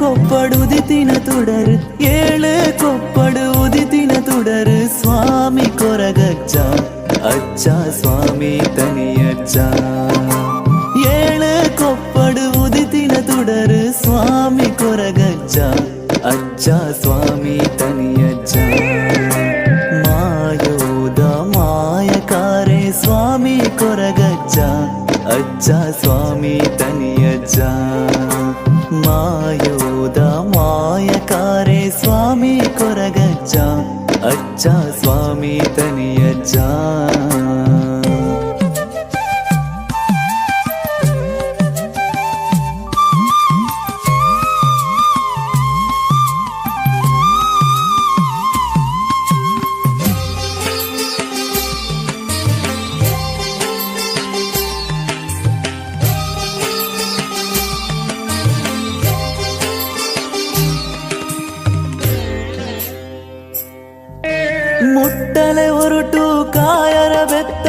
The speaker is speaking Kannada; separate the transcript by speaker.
Speaker 1: ಕೊಪ್ಪಡು ಉದಿತಿನ ತುಡರು ಏಳು ಕೊಪ್ಪಡು ಉದಿತಿನ ತುಡರು ಸ್ವಾಮಿ ಕೊರಗಜ್ಜ ಅಜ್ಜ ಸ್ವಾಮಿ ತನಿಯಜ್ಜ ಏಳು ಕೊಪ್ಪಡು ಉದಿತಿನ ತುಡರು ಸ್ವಾಮಿ ಕೊರಗಜ್ಜ ಅಜ್ಜ ಸ್ವಾಮಿ ತನಿಯಜ್ಜ ಮಾಯೋದ ಮಾಯಕಾರೆ ಸ್ವಾಮಿ ಕೊರಗಜ್ಜ ಅಜ್ಜ ಸ್ವಾಮಿ ತನಿಯಜ್ಜ ಮಾಯೋದ ಮಾಯಕಾರೆ ಸ್ವಾಮಿ ಕೊರಗಜ್ಜ ಅಜ್ಜ ಸ್ವಾಮಿ ತನಿಯಜ್ಜ ಮುಟ್ಟಲೆ ಹೊರಟು ಕಾಯರ ಬೆತ್ತ